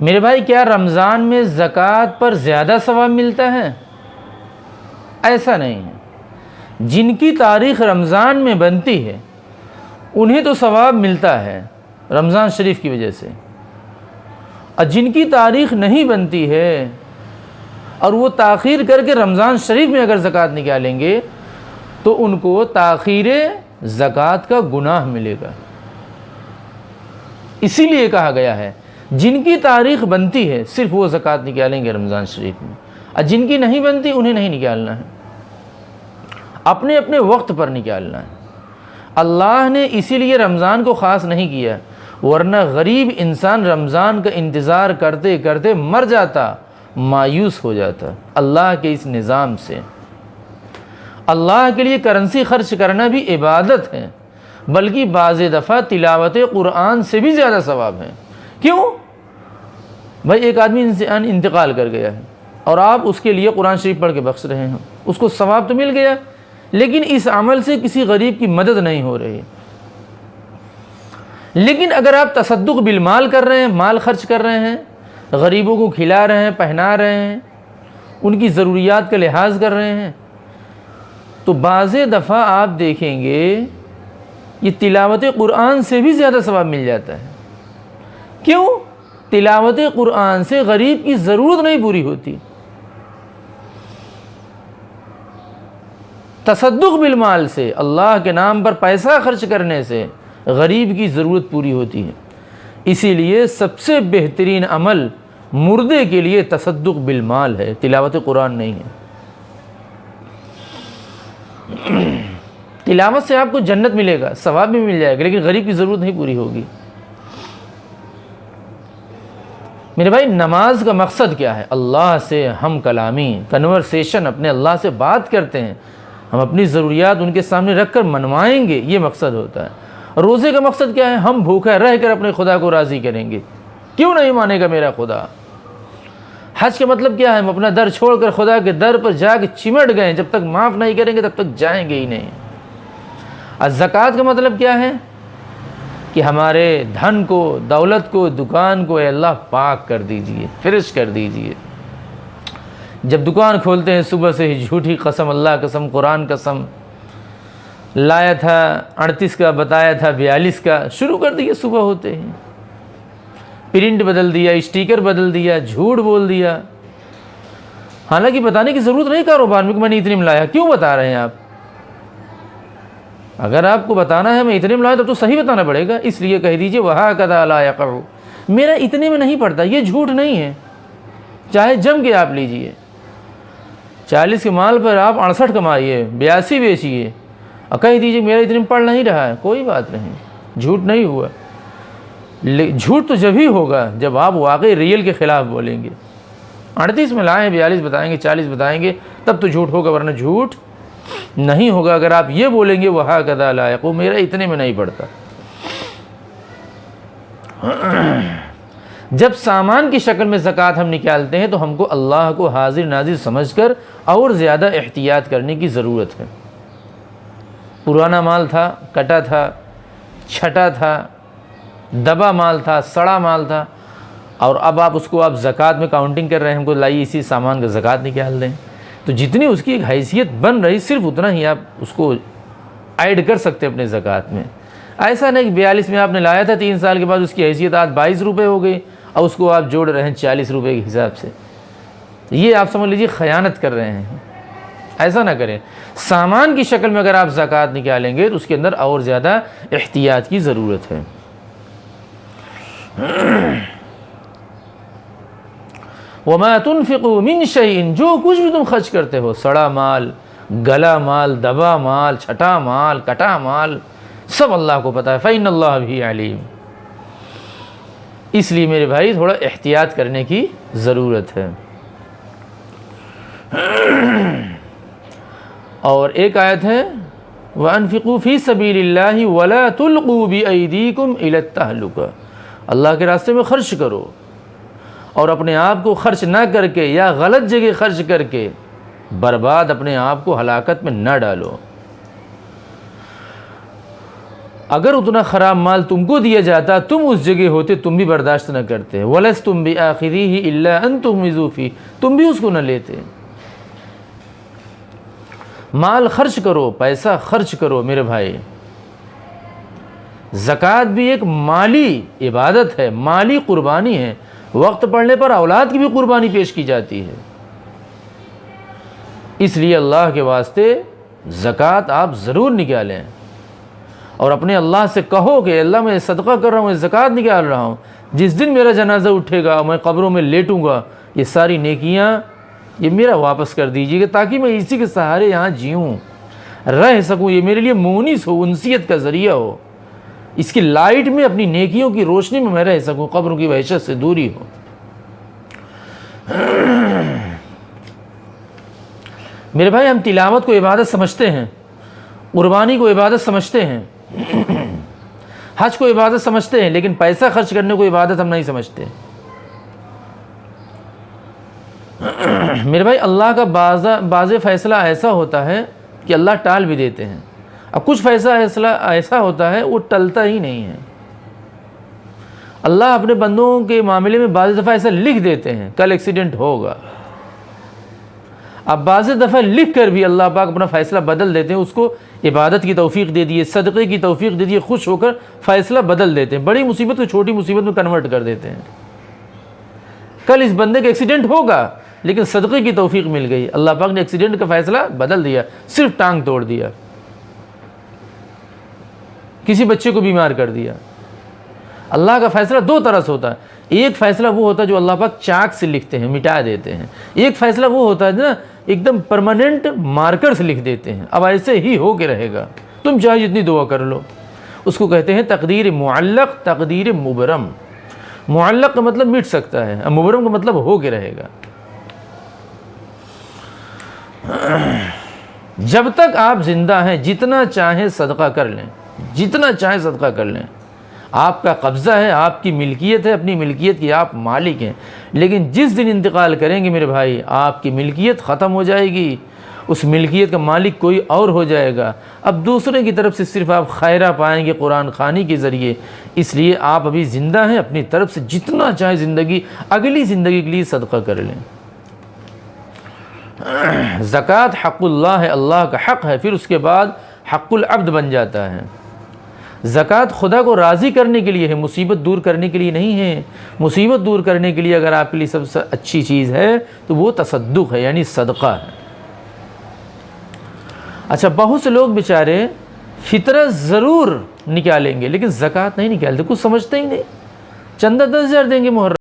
मेरे भाई, क्या रमज़ान में ज़कात पर ज़्यादा सवाब मिलता है? ऐसा नहीं है। जिनकी तारीख़ रमज़ान में बनती है उन्हें तो सवाब मिलता है रमज़ान शरीफ की वजह से, और जिनकी तारीख़ नहीं बनती है और वो ताख़ीर करके रमज़ान शरीफ में अगर ज़कात निकालेंगे तो उनको ताख़ीर ज़कात का गुनाह मिलेगा। इसीलिए कहा गया है जिनकी तारीख़ बनती है सिर्फ़ वो ज़कात निकालेंगे रमज़ान शरीफ में, और जिनकी नहीं बनती उन्हें नहीं निकालना है, अपने अपने वक्त पर निकालना है। अल्लाह ने इसीलिए रमज़ान को ख़ास नहीं किया, वरना गरीब इंसान रमज़ान का इंतज़ार करते करते मर जाता, मायूस हो जाता। अल्लाह के इस निज़ाम से अल्लाह के लिए करेंसी खर्च करना भी इबादत है, बल्कि बाज़ दफ़ा तिलावत कुरान से भी ज़्यादा सवाब है। क्यों भाई? एक आदमी इंतकाल कर गया है और आप उसके लिए कुरान शरीफ पढ़ के बख्श रहे हैं, उसको सवाब तो मिल गया, लेकिन इस अमल से किसी गरीब की मदद नहीं हो रही। लेकिन अगर आप तसद्दुक़ बिल माल कर रहे हैं, माल खर्च कर रहे हैं, गरीबों को खिला रहे हैं, पहना रहे हैं, उनकी ज़रूरियात का लिहाज कर रहे हैं, तो बाज़े दफ़ा आप देखेंगे ये तिलावत कुरान से भी ज़्यादा सवाब मिल जाता है। क्यों? तिलावत कुरान से गरीब की ज़रूरत नहीं पूरी होती, तसद्दुक़ बिल माल से, अल्लाह के नाम पर पैसा खर्च करने से गरीब की ज़रूरत पूरी होती है। इसीलिए सबसे बेहतरीन अमल मुर्दे के लिए तसद्दुक़ बिल माल है, तिलावत कुरान नहीं है। तिलावत से आपको जन्नत मिलेगा, सवाब भी मिल जाएगा, लेकिन गरीब की ज़रूरत नहीं पूरी होगी। मेरे भाई, नमाज का मकसद क्या है? अल्लाह से हम कलामी, कन्वर्सेशन, अपने अल्लाह से बात करते हैं, हम अपनी ज़रूरियात उनके सामने रख कर मनवाएंगे, ये मकसद होता है। रोज़े का मकसद क्या है? हम भूखा रह कर अपने खुदा को राज़ी करेंगे। क्यों नहीं मानेगा मेरा खुदा? हज का मतलब क्या है? हम अपना दर छोड़कर खुदा के दर पर जाकर चिमट गए, जब तक माफ़ नहीं करेंगे तब तक जाएंगे ही नहीं। और ज़कात का मतलब क्या है? कि हमारे धन को, दौलत को, दुकान को अल्लाह पाक कर दीजिए, फ्रेश कर दीजिए। जब दुकान खोलते हैं सुबह से ही झूठी कसम, अल्लाह कसम, कुरान कसम, लाया था 38 का, बताया था 42 का, शुरू कर दिए सुबह होते ही। प्रिंट बदल दिया, स्टिकर बदल दिया, झूठ बोल दिया। हालांकि बताने की ज़रूरत नहीं कारोबार में कि मैंने इतने में लाया। क्यों बता रहे हैं आप? अगर आपको बताना है मैं इतने में लाया तब तो सही बताना पड़ेगा। इसलिए कह दीजिए वहा कदा ला यक़उ, मेरा इतने में नहीं पड़ता, ये झूठ नहीं है। चाहे जम के आप लीजिए, 40 के माल पर आप 68 कमाइए, 82 बेचिए और कह दीजिए मेरा इतने में पड़ नहीं रहा है, कोई बात नहीं, झूठ नहीं हुआ। झूठ तो जब ही होगा जब आप वाकई रियल के ख़िलाफ़ बोलेंगे। 38 में लाएँ, 42 बताएंगे, 40 बताएंगे, तब तो झूठ होगा, वरना झूठ नहीं होगा। अगर आप ये बोलेंगे वहा कदा ला यक़उ, मेरा इतने में नहीं पड़ता। जब सामान की शक्ल में ज़कात हम निकालते हैं तो हमको अल्लाह को हाजिर नाजिर समझकर और ज़्यादा एहतियात करने की ज़रूरत है। पुराना माल था, कटा था, छटा था, दबा माल था, सड़ा माल था, और अब आप उसको आप ज़कात में काउंटिंग कर रहे हैं, हमको लाइए इसी सामान का ज़कात निकाल दें, तो जितनी उसकी एक हैसियत बन रही सिर्फ उतना ही आप उसको ऐड कर सकते हैं अपने ज़कात में। ऐसा नहीं कि 42 में आपने लाया था, 3 साल के बाद उसकी हैसियत आज 22 रुपये हो गई और उसको आप जोड़ रहे हैं 40 रुपये के हिसाब से। ये आप समझ लीजिए ख़यानत कर रहे हैं। ऐसा ना करें। सामान की शक्ल में अगर आप ज़कात निकालेंगे तो उसके अंदर और ज़्यादा एहतियात की ज़रूरत है। वमा तुनफ़िक़ू मिन शैइन, जो कुछ भी तुम खर्च करते हो, सड़ा माल, गला माल, दबा माल, छटा माल, कटा माल, सब अल्लाह को पता है। फ़इन्नल्लाह बिही अलीम। इसलिए मेरे भाई थोड़ा एहतियात करने की ज़रूरत है। और एक आयत है वअन्फ़िक़ू फ़ी सबीलिल्लाहि वला तुल्क़ू बिअयदीकुम इलत तहलुका, अल्लाह के रास्ते में खर्च करो और अपने आप को खर्च ना करके या गलत जगह खर्च करके बर्बाद अपने आप को हलाकत में न डालो। अगर उतना ख़राब माल तुमको दिया जाता, तुम उस जगह होते, तुम भी बर्दाश्त न करते। वलस तुम भी आखिरी ही इल्ला अन तुम मिज़ूफ़ी, तुम भी उसको न लेते। माल खर्च करो, पैसा खर्च करो मेरे भाई। ज़कात भी एक माली इबादत है, माली कुर्बानी है। वक्त पड़ने पर औलाद की भी कुर्बानी पेश की जाती है। इसलिए अल्लाह के वास्ते ज़कात आप ज़रूर निकालें और अपने अल्लाह से कहो कि अल्लाह मैं सदका कर रहा हूँ, ज़कात निकाल रहा हूँ। जिस दिन मेरा जनाजा उठेगा, मैं कब्रों में लेटूँगा, ये सारी नेकियाँ ये मेरा वापस कर दीजिएगा, ताकि मैं इसी के सहारे यहाँ जीऊँ, रह सकूँ। ये मेरे लिए मुनीस हो, उनसियत का ज़रिया हो। इसकी लाइट में, अपनी नेकियों की रोशनी में मैं रह सकूँ, कब्रों की वहशत से दूरी हो। मेरे भाई, हम तिलावत को इबादत समझते हैं, कुर्बानी को इबादत समझते हैं, हज को इबादत समझते हैं, लेकिन पैसा खर्च करने को इबादत हम नहीं समझते। मेरे भाई, अल्लाह का बाज़ फ़ैसला ऐसा होता है कि अल्लाह टाल भी देते हैं। अब कुछ फैसला ऐसा होता है वो टलता ही नहीं है। अल्लाह अपने बंदों के मामले में बाज़ दफ़ा ऐसा लिख देते हैं, कल एक्सीडेंट होगा। अब बाज़ दफ़ा लिख कर भी अल्लाह पाक अपना फ़ैसला बदल देते हैं, उसको इबादत की तौफ़ीक़ दे दिए, सदक़े की तौफ़ीक़ दे दिए, खुश होकर फ़ैसला बदल देते हैं, बड़ी मुसीबत को छोटी मुसीबत में कन्वर्ट कर देते हैं। कल इस बंदे का एक्सीडेंट होगा, लेकिन सदक़े की तौफ़ीक़ मिल गई, अल्लाह पाक ने एक्सीडेंट का फ़ैसला बदल दिया, सिर्फ टांग तोड़ दिया, किसी बच्चे को बीमार कर दिया। अल्लाह का फ़ैसला दो तरह से होता है। एक फ़ैसला वो होता है जो अल्लाह पाक चाक से लिखते हैं, मिटा देते हैं। एक फ़ैसला वो होता है ना, एकदम परमानेंट मार्कर से लिख देते हैं, अब ऐसे ही हो के रहेगा, तुम चाहे जितनी दुआ कर लो। उसको कहते हैं तकदीर मुअल्लक़, तकदीर मुबरम। मुअल्लक़ का मतलब मिट सकता है, और मुबरम का मतलब हो के रहेगा। जब तक आप ज़िंदा हैं, जितना चाहें सदका कर लें, जितना चाहें सदका कर लें। आपका कब्ज़ा है, आपकी मिल्कियत है, अपनी मिल्कियत की आप मालिक हैं। लेकिन जिस दिन इंतकाल करेंगे मेरे भाई, आपकी मिल्कियत ख़त्म हो जाएगी, उस मिल्कियत का मालिक कोई और हो जाएगा। अब दूसरे की तरफ से सिर्फ आप खैरा पाएंगे कुरान खानी के ज़रिए। इसलिए आप अभी ज़िंदा हैं, अपनी तरफ से जितना चाहे ज़िंदगी, अगली ज़िंदगी के लिए सदका कर लें। ज़कात हक़ुल्लाह है, अल्लाह का हक़ है, फिर उसके बाद हक़ुल अब्द बन जाता है। ज़कात खुदा को राज़ी करने के लिए है, मुसीबत दूर करने के लिए नहीं है। मुसीबत दूर करने के लिए अगर आपके लिए सबसे अच्छी चीज़ है तो वो तसद्दुक़ है, यानी सदका है। अच्छा, बहुत से लोग बेचारे फ़ितरत ज़रूर निकालेंगे, लेकिन ज़कात नहीं निकालते, कुछ समझते ही नहीं। चंदा 10,000 देंगे मुहर्रम